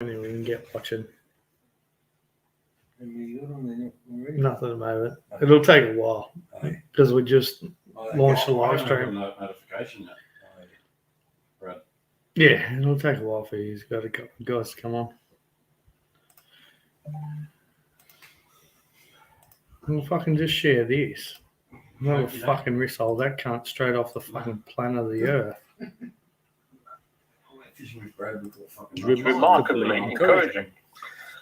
Anyway, we can get watching. Nothing at the moment. It'll take a while because we just launched the live stream. Notification yet. Yeah, it'll take a while for you guys to come on. We'll fucking just share this. I'll fucking missile that cunt straight off the fucking planet of the earth. Remarkably encouraging.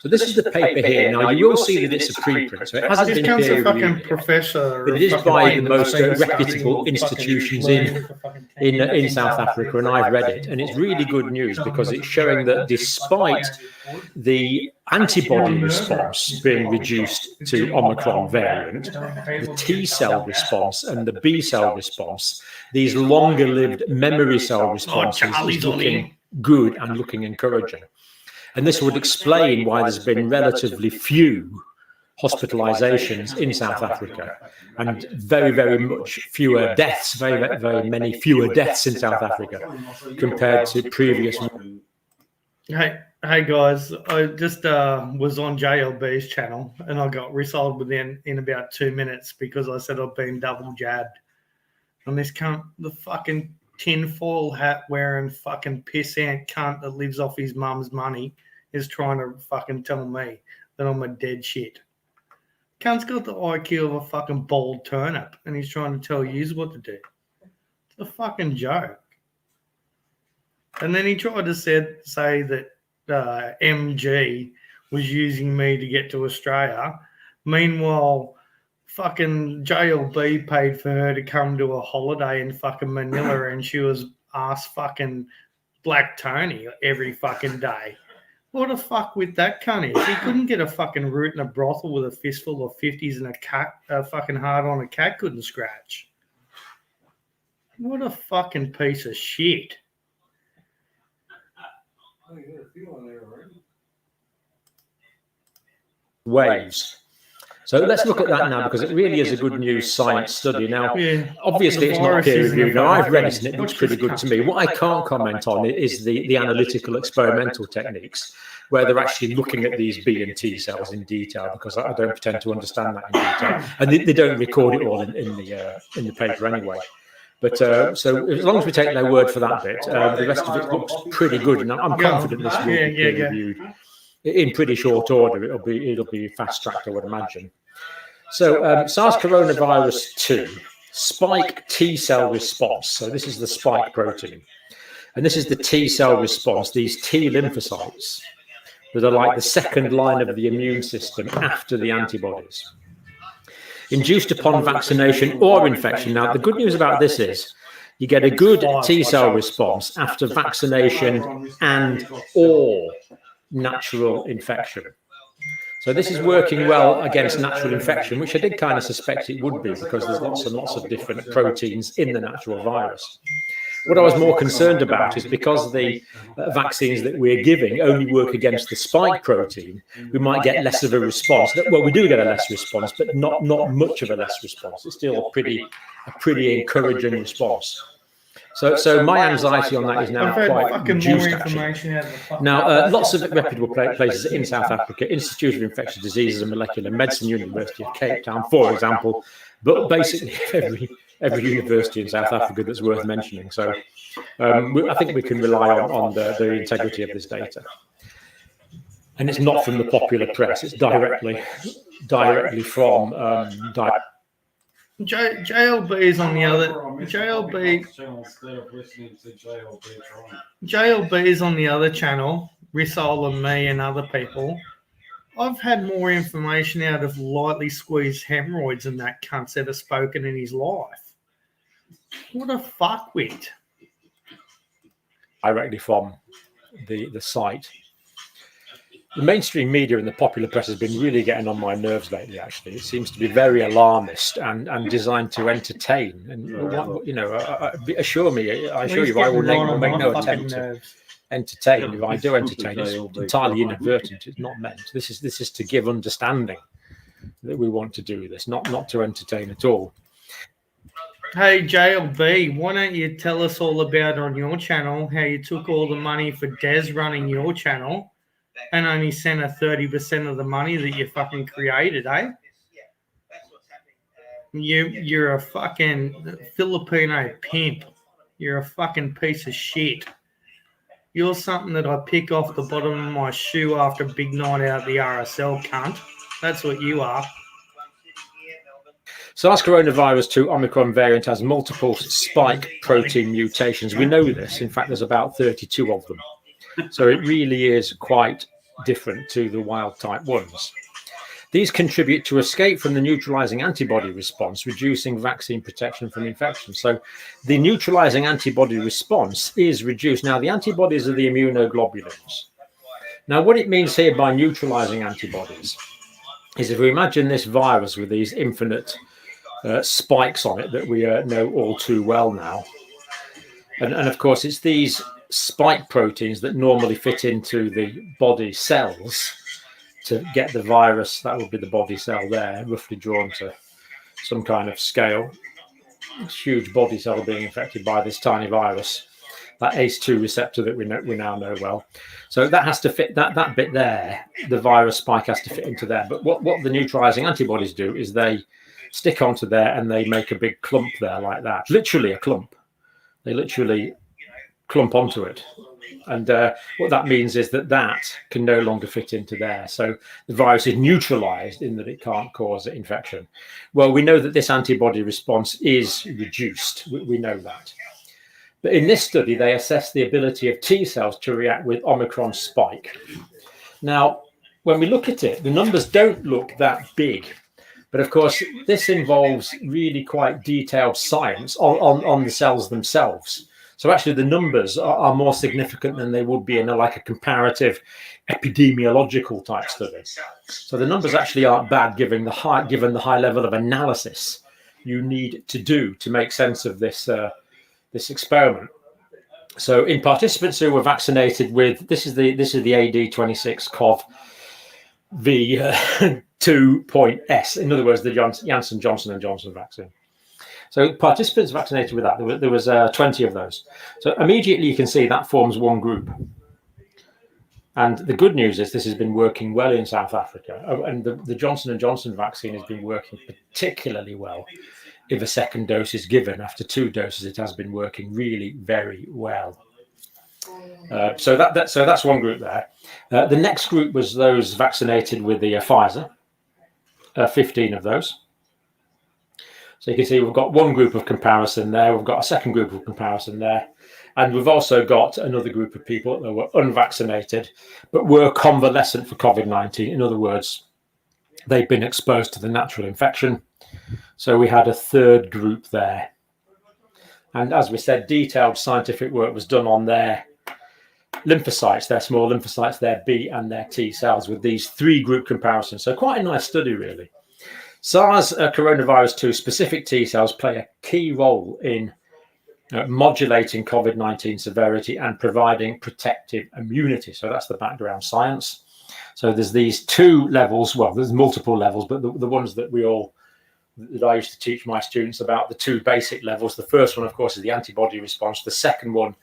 So this is the paper here. Now you will see that it's a preprint, so it hasn't been peer reviewed, professor, but it is by the most reputable institutions in South Africa, and I've read it, and it's really good news because it's showing that despite the antibody response being reduced to Omicron variant, the T cell response and the B cell response, these longer-lived memory cell responses is looking good and looking encouraging. And this would explain why there's been relatively few hospitalizations in South Africa and very, very much fewer deaths, very, very many fewer deaths in South Africa compared to previous. Hey guys, I just was on JLB's channel and I got resold within about 2 minutes because I said I've been double jabbed. And this cunt, the fucking tinfoil hat wearing fucking pissant cunt that lives off his mum's money is trying to fucking tell me that I'm a dead shit. Cunt's got the IQ of a fucking bald turnip and he's trying to tell you what to do. It's a fucking joke. And then he tried to say that MG was using me to get to Australia. Meanwhile, fucking JLB paid for her to come to a holiday in fucking Manila and she was asked fucking Black Tony every fucking day. What the fuck with that cunt is? He couldn't get a fucking root in a brothel with a fistful of 50s and a fucking hard on a cat couldn't scratch. What a fucking piece of shit. Waves. So let's look at that now because it really is a good news science study. Now, obviously it's not peer reviewed. Now, I've read it and it looks pretty good to me. What I can't comment on is the analytical experimental techniques where they're actually looking at these B and T cells in detail because I don't pretend to understand that in detail. And they don't record it all in the paper anyway. But so as long as we take their word for that bit, the rest of it looks pretty good. And I'm confident this will be peer reviewed in pretty short order. It'll be fast tracked, I would imagine. So SARS coronavirus 2 spike T cell response. So this is the spike protein, and this is the T cell response. These T lymphocytes that are like the second line of the immune system after the antibodies, induced upon vaccination or infection. Now, the good news about this is you get a good T cell response after vaccination and or natural infection. So this is working well against natural infection, which I did kind of suspect it would be because there's lots and lots of different proteins in the natural virus. What I was more concerned about is because the vaccines that we're giving only work against the spike protein, we might get less of a response. Well, we do get a less response, but not much of a less response. It's still a pretty encouraging response. So my anxiety on that is now quite reduced, actually. Now, lots of reputable places in South Africa, Institute of Infectious Diseases and Molecular Medicine, University of Cape Town, for example, but basically every university in South Africa that's worth mentioning. So I think we can rely on the integrity of this data. And it's not from the popular press, it's directly from JLB is on the other. JLB is on the other channel. Risol and me and other people. I've had more information out of lightly squeezed hemorrhoids than that cunt's ever spoken in his life. What a fuckwit! Directly from the site. The mainstream media and the popular press has been really getting on my nerves lately, actually. It seems to be very alarmist and designed to entertain. And, I assure you, I will make no attempt to entertain. If I do entertain, it's entirely inadvertent. It's not meant. This is to give understanding that we want to do this, not to entertain at all. Hey, JLB, why don't you tell us all about on your channel how you took all the money for Des running your channel and only sent her 30% of the money that you fucking created, eh? You're a fucking Filipino pimp. You're a fucking piece of shit. You're something that I pick off the bottom of my shoe after a big night out at the RSL, cunt. That's what you are. SARS coronavirus 2 Omicron variant has multiple spike protein mutations. We know this. In fact, there's about 32 of them. So it really is quite different to the wild type ones. These contribute to escape from the neutralizing antibody response, reducing vaccine protection from infection. So the neutralizing antibody response is reduced. Now, the antibodies are the immunoglobulins. Now, what it means here by neutralizing antibodies is if we imagine this virus with these infinite spikes on it that we know all too well now. And of course, it's these spike proteins that normally fit into the body cells to get the virus. That would be the body cell there, roughly drawn to some kind of scale. It's huge body cell being infected by this tiny virus, that ACE2 receptor that we now know well. So that has to fit, that bit there, the virus spike has to fit into there. But what the neutralizing antibodies do is they stick onto there and they make a big clump there like that, literally a clump. They literally clump onto it. And what that means is that can no longer fit into there. So the virus is neutralized in that it can't cause infection. Well, we know that this antibody response is reduced. We know that. But in this study, they assessed the ability of T cells to react with Omicron spike. Now, when we look at it, the numbers don't look that big. But of course, this involves really quite detailed science on the cells themselves. So actually, the numbers are more significant than they would be in a comparative epidemiological type study. So the numbers actually aren't bad given the high level of analysis you need to do to make sense of this this experiment. So in participants who were vaccinated with this is the AD26 CoV V2.S, in other words, the Janssen Johnson & Johnson vaccine. So participants vaccinated with that, there was 20 of those. So immediately you can see that forms one group. And the good news is this has been working well in South Africa. And the Johnson & Johnson vaccine has been working particularly well. If a second dose is given after 2 doses, it has been working really very well. So that's one group there. The next group was those vaccinated with the Pfizer, 15 of those. So you can see we've got one group of comparison there. We've got a second group of comparison there. And we've also got another group of people that were unvaccinated, but were convalescent for COVID-19. In other words, they've been exposed to the natural infection. So we had a third group there. And as we said, detailed scientific work was done on their lymphocytes, their small lymphocytes, their B and their T cells with these 3 group comparisons. So quite a nice study, really. SARS coronavirus 2 specific T cells play a key role in modulating COVID-19 severity and providing protective immunity. So that's the background science. So there's these 2 levels. Well, there's multiple levels, but the ones that I used to teach my students about, the 2 basic levels. The first one, of course, is the antibody response. The second one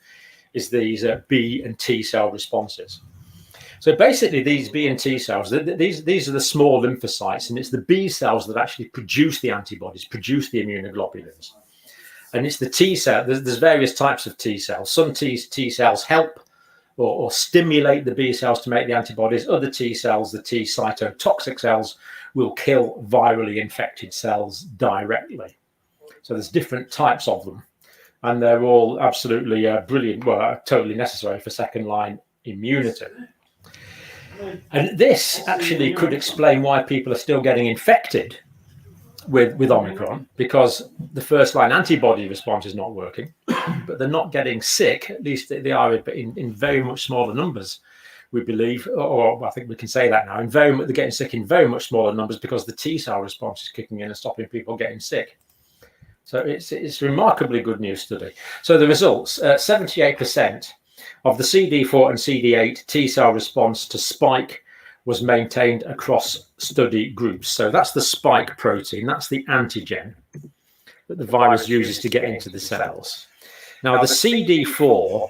is these B and T cell responses. So basically, these B and T cells, these are the small lymphocytes, and it's the B cells that actually produce the antibodies, produce the immunoglobulins. And it's the T cell. There's various types of T cells. Some T cells help or stimulate the B cells to make the antibodies. Other T cells, the T cytotoxic cells, will kill virally infected cells directly. So there's different types of them, and they're all absolutely brilliant, well, totally necessary for second-line immunity. And this actually could explain why people are still getting infected with Omicron, because the first-line antibody response is not working, but they're not getting sick. At least they are in very much smaller numbers, we believe, or I think we can say that now. They're getting sick in very much smaller numbers because the T cell response is kicking in and stopping people getting sick. So it's a remarkably good news study. So the results: 78% of the CD4 and CD8 T cell response to spike was maintained across study groups. So that's the spike protein. That's the antigen that the virus uses to get into the cells. Now, the CD4,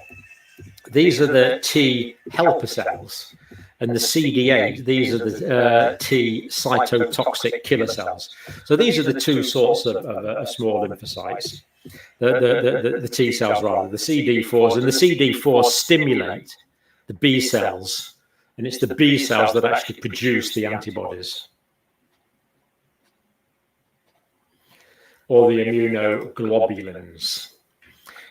these are the T helper cells. and the CD8, these are the T cytotoxic killer cells. So these are the two sorts of small lymphocytes, the T cells rather, the CD4s, and the CD4s stimulate the B cells, and it's the B cells that actually produce the antibodies, or the immunoglobulins.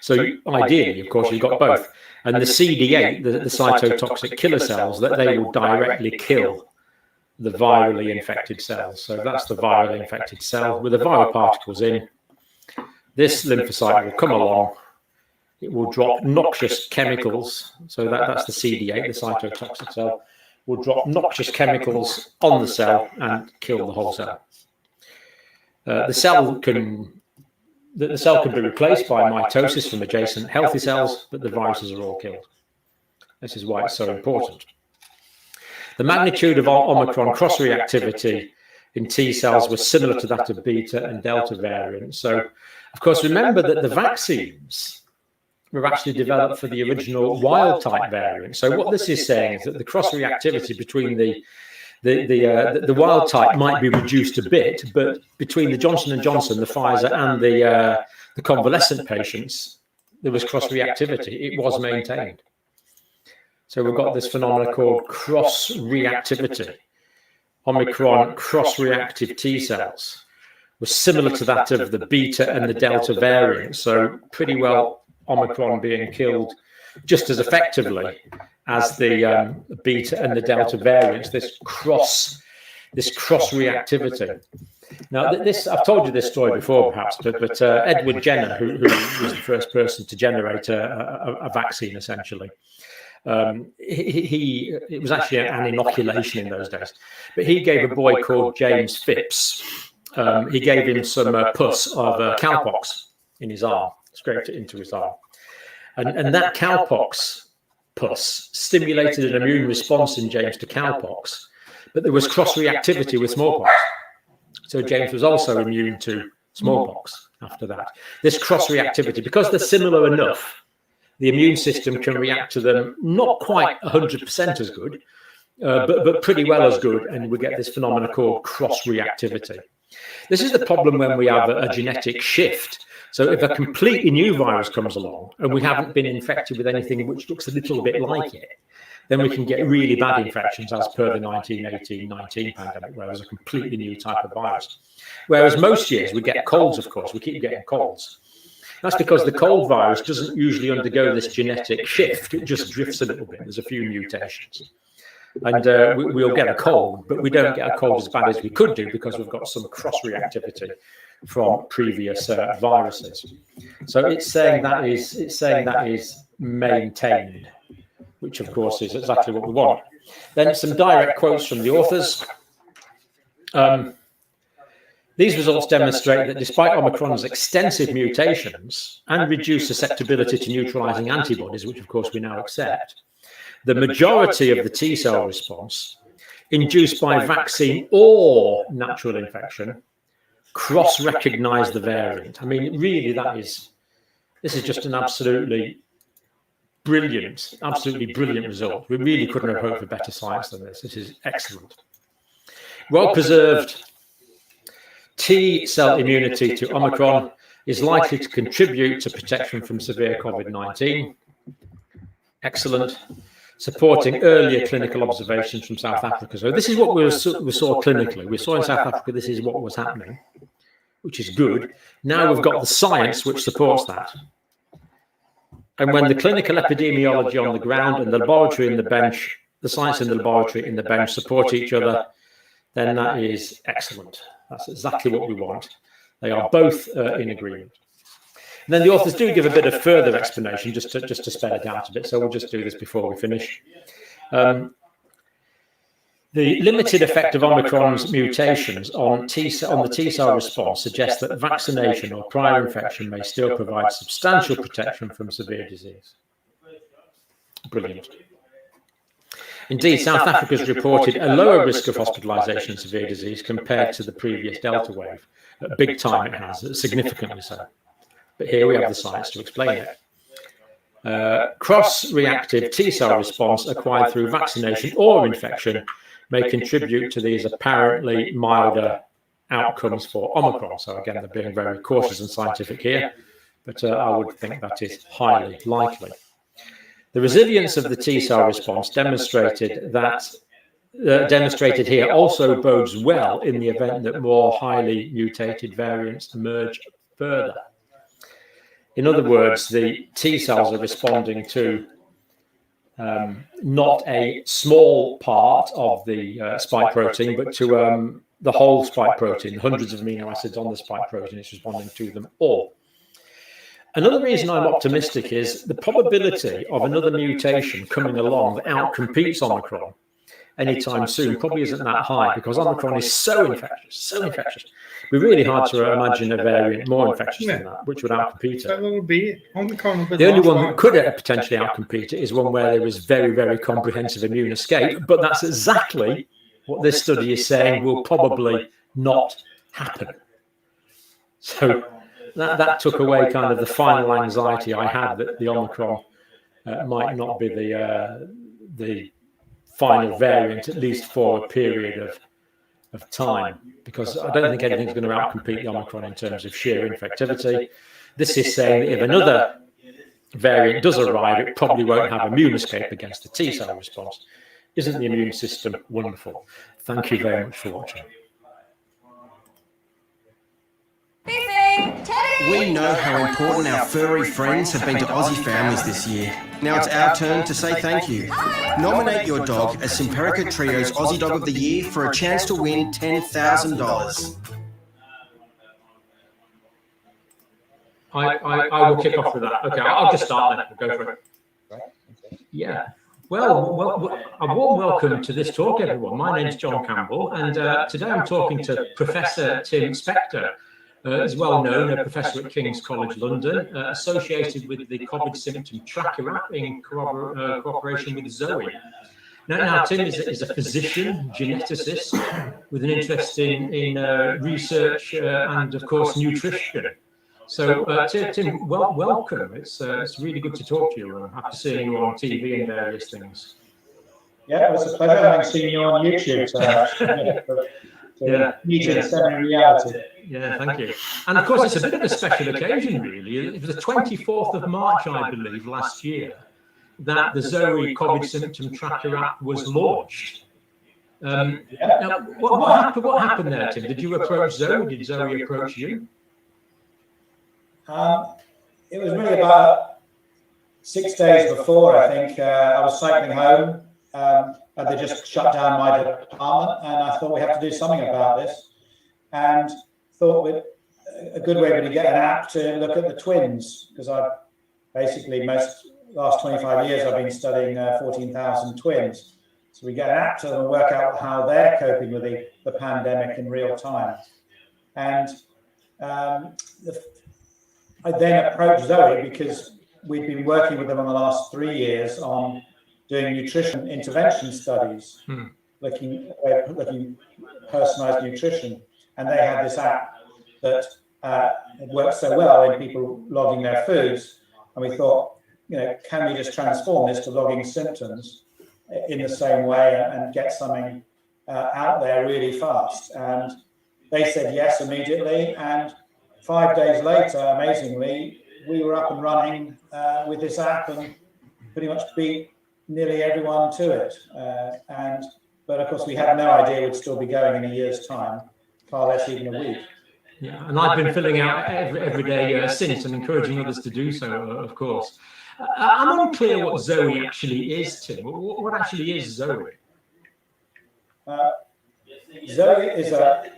So ideally, of course, you've got both. And the CD8, the cytotoxic killer cells, that they will directly kill the virally infected cells. So that's the virally infected cell with the viral particles in. This lymphocyte will come along. It will drop noxious chemicals. So that's the CD8, the cytotoxic cell, will drop noxious chemicals on the cell and kill the whole cell. The cell can be replaced by mitosis from adjacent healthy cells, but the viruses are all killed. This is why it's so important. The magnitude of Omicron cross-reactivity in T cells was similar to that of beta and delta variants. So, of course, remember that the vaccines were actually developed for the original wild-type variant. So what this is saying is that the cross-reactivity between the wild type might be reduced a bit, but between the Johnson & Johnson, the Pfizer, and the convalescent patients, there was cross-reactivity. It was maintained. So we've got this phenomenon called cross-reactivity. Omicron cross-reactive T cells was similar to that of the beta and the delta variants. So pretty well Omicron being killed just as effectively as the beta and the delta variants, this cross reactivity. Now, I've told you this story before, perhaps, but Edward Jenner, who was the first person to generate a vaccine, essentially, it was actually an inoculation in those days. But he gave a boy called James Phipps. He gave him some pus of cowpox in his arm, scraped it into his arm, and that cowpox pus stimulated an immune response in James to cowpox, but there was cross-reactivity with smallpox. So James was also immune to smallpox after that. This cross-reactivity, because they're similar enough, the immune system can react to them not quite 100% as good, but pretty well as good, and we get this phenomenon called cross-reactivity. This is the problem when we have a genetic shift. So if a completely new virus comes along and we haven't been infected with anything which looks a little bit like it, then we can get really bad infections as per the 1918-19 pandemic, where there's a completely new type of virus. Whereas most years we get colds, of course, we keep getting colds. That's because the cold virus doesn't usually undergo this genetic shift. It just drifts a little bit. There's a few mutations. And we'll get a cold, but we don't get a cold as bad as we could do because we've got some cross-reactivity from previous viruses. So it's saying that is maintained, which of course is exactly what we want. Then some direct quotes from the authors. These results demonstrate that despite Omicron's extensive mutations and reduced susceptibility to neutralizing antibodies, which of course we now accept, the majority of the T cell response induced by vaccine or natural infection cross-recognize the variant. I mean, really, this is just an absolutely brilliant result. We really couldn't have hoped for better science than this. This is excellent. Well-preserved T cell immunity to Omicron is likely to contribute to protection from severe COVID-19. Excellent. Supporting earlier clinical observations from South Africa. So this is what we saw clinically. We saw in South Africa this is what was happening, which is good. Now we've got the science which supports that. And when the clinical epidemiology on the ground and the laboratory and the bench, the science in the laboratory and the bench support each other, then that is excellent. That's exactly what we want. They are both in agreement. And then the authors do give a bit of further explanation, just to spell it out a bit. So we'll just do this before we finish. The limited effect of Omicron's mutations on the T cell response suggests that vaccination or prior infection may still provide substantial protection from severe disease. Brilliant. Indeed, South Africa has reported a lower risk of hospitalization and severe disease compared to the previous Delta wave. At big time it has, significantly so. But here we have the science to explain it. Cross-reactive T-cell response acquired through vaccination or infection may contribute to these apparently milder outcomes for Omicron. So again, they're being very cautious and scientific here, but I would think that is highly likely. The resilience of the T-cell response demonstrated here also bodes well in the event that more highly mutated variants emerge further. In other words, the T-cells are responding to not a small part of the spike protein, but to the whole spike protein, hundreds of amino acids on the spike protein. It's responding to them all. Another reason I'm optimistic is the probability of another mutation coming along that outcompetes Omicron anytime soon probably isn't that high, because Omicron is so infectious. It'd be really hard to imagine a variant more infectious than that, which would outcompete it. That would be it. Omicron would be the only one that could potentially outcompete it is one where there was very, very comprehensive immune escape, but that's exactly what this study is saying will probably not happen. So that took away kind of the final anxiety I had that the Omicron might not be the final variant, at least for a period of time, because I don't think anything's going to outcompete the Omicron in terms of sheer infectivity. This is saying that if another variant does arrive, it probably won't have immune escape against the T-cell response. Isn't the immune system wonderful? Thank you very much for watching. We know how important our furry friends have been to Aussie families this year. Now it's our turn to say thank you. Nominate your dog as Simperica Trio's Aussie Dog of the Year for a chance to win $10,000. I will kick off with that. Okay, I'll just start then. We'll go for it. Yeah. Well, a warm welcome to this talk, everyone. My name's John Campbell, and today I'm talking to Professor Tim Spector. Is well known, a professor at King's College London, associated with the COVID symptom tracker app in cooperation with Zoe. Now Tim is a physician, geneticist, with an interest in research and, of course, nutrition. So, Tim, welcome. It's really good to talk to you. After seeing you on TV and various things. Yeah, it was a pleasure having seen you on YouTube. Meet in semi-reality. Yeah, thank you. And of course, it's a bit of a special occasion, really. It was the 24th of March, I believe, last year, that the Zoe COVID symptom tracker app was launched. Now, what happened there, Tim? Did you approach Zoe? Did Zoe approach you? It was really about 6 days before, I think. I was cycling home. And they just shut down my department, and I thought we have to do something about this, and thought a good way would be to get an app to look at the twins, because I've basically last 25 years I've been studying 14,000 twins. So we get an app to them and work out how they're coping with the pandemic in real time. And I then approached Zoe because we'd been working with them on the last 3 years on doing nutrition intervention studies, looking personalized nutrition, and they had this app that it worked so well in people logging their foods, and we thought, can we just transform this to logging symptoms in the same way and get something out there really fast? And they said yes immediately, and 5 days later, amazingly, we were up and running with this app and pretty much beat nearly everyone to it, but of course we had no idea we'd still be going in a year's time, far less even a week. Yeah, and I've been filling out every day since, and encouraging others to do so, of course. I'm unclear what Zoe actually is, Tim. What actually is Zoe? Zoe is a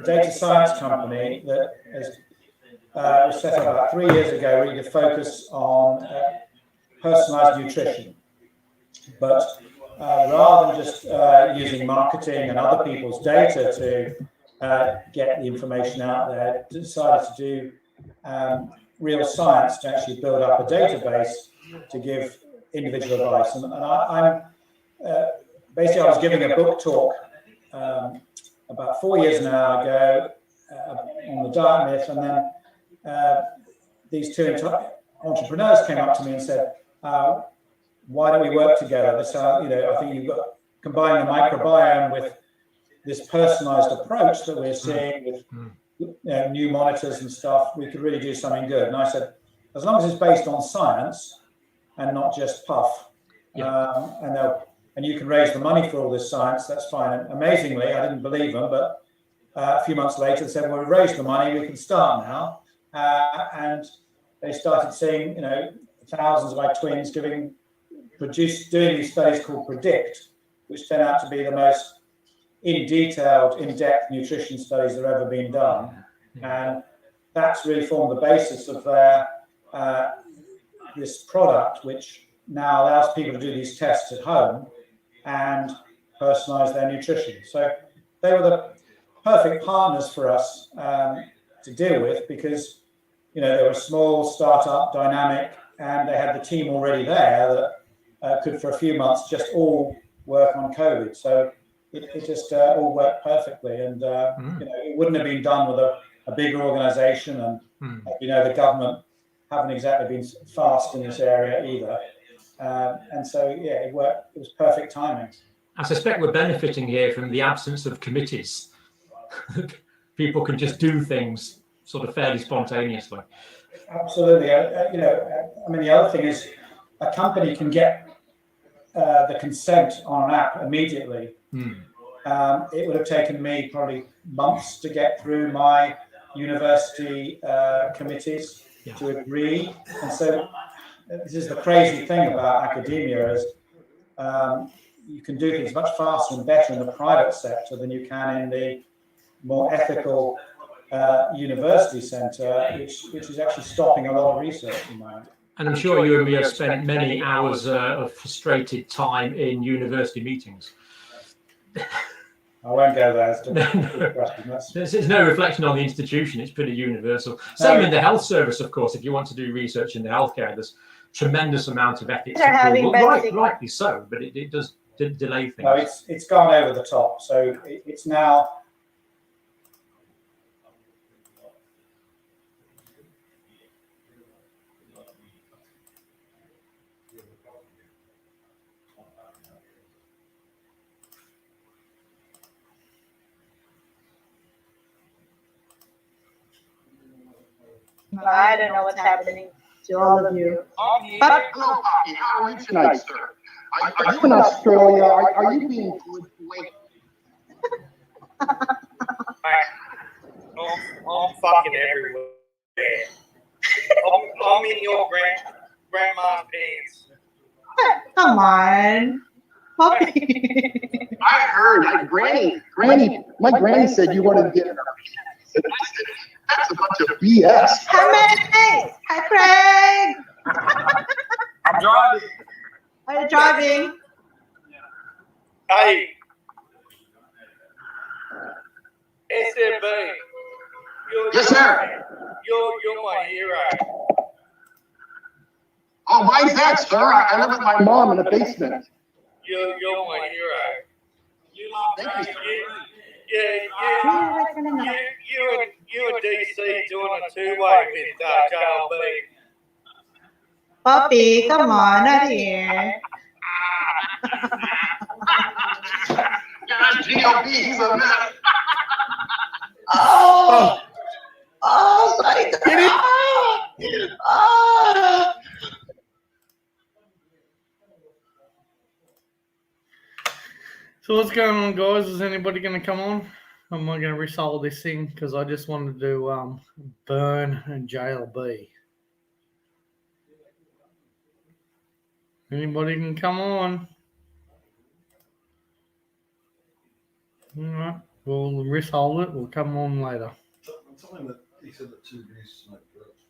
data science company that was set up about 3 years ago, really to focus on personalized nutrition. But rather than just using marketing and other people's data to get the information out there, decided to do real science to actually build up a database to give individual advice. And I'm basically, I was giving a book talk about 4 years now ago on the diet myth, and then these two entrepreneurs came up to me and said, why don't we work together? This, I think you've got combine the microbiome with this personalized approach that we're seeing with new monitors and stuff. We could really do something good. And I said, as long as it's based on science and not just puff, and you can raise the money for all this science, that's fine. And amazingly, I didn't believe them, but a few months later, they said, well, we've raised the money, we can start now. And they started seeing, thousands of my twins doing these studies called PREDICT, which turned out to be the most in-depth nutrition studies that have ever been done. And that's really formed the basis of their this product, which now allows people to do these tests at home and personalize their nutrition. So they were the perfect partners for us to deal with, because they were a small startup, dynamic, and they had the team already there that could for a few months just all work on COVID. So it just all worked perfectly, and it wouldn't have been done with a bigger organization, and the government haven't exactly been fast in this area either. And so it worked. It was perfect timing. I suspect we're benefiting here from the absence of committees. People can just do things sort of fairly spontaneously. Absolutely. The other thing is a company can get the consent on an app immediately. It would have taken me probably months to get through my university committees to agree. And so this is the crazy thing about academia is you can do things much faster and better in the private sector than you can in the more ethical university centre, which is actually stopping a lot of research at the moment. And I'm sure you and me have spent many hours of frustrated time in university meetings. I won't go there. There's no reflection on the institution. It's pretty universal. Same in the health service, of course. If you want to do research in the healthcare, there's tremendous amount of ethics. Rightly so, but it does delay things. No, it's gone over the top. So it's now. I don't know what's happening to all of you. Hello, Poppy. How are you tonight, sir? Are you in Australia? Are you being good? Wait. I'm fucking everywhere. I'm in your grandma's pants. Come on. Poppy. I heard Granny. My granny said you wanted to get in her pants. And I said, that's a bunch of BS. Hi, Craig. I'm driving. Are you driving? Hey. SMB. Yes, sir. You're my hero. Oh, why is that, sir? I live with my mom in the basement. You're my hero. Thank you, sir. You and DC doing a two-way with JLB. Poppy, come on, not here. GLB, he's a mess. Sorry. Get it? So what's going on, guys? Is anybody going to come on? Am I going to resolve this thing? Because I just wanted to do Burn and JLB. Anybody can come on. All right. We'll resolve it. We'll come on later. He said that 2 beers smoke drugs.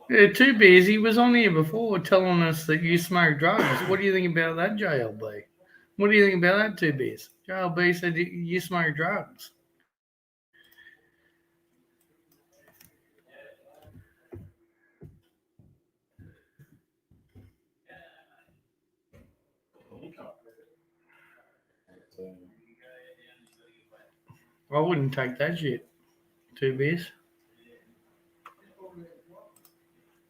Yeah, 2 beers. He was on here before telling us that you smoke drugs. What do you think about that, JLB? What do you think about that, 2 beers? JLB said you smoke drugs. I wouldn't take that shit. 2 beers.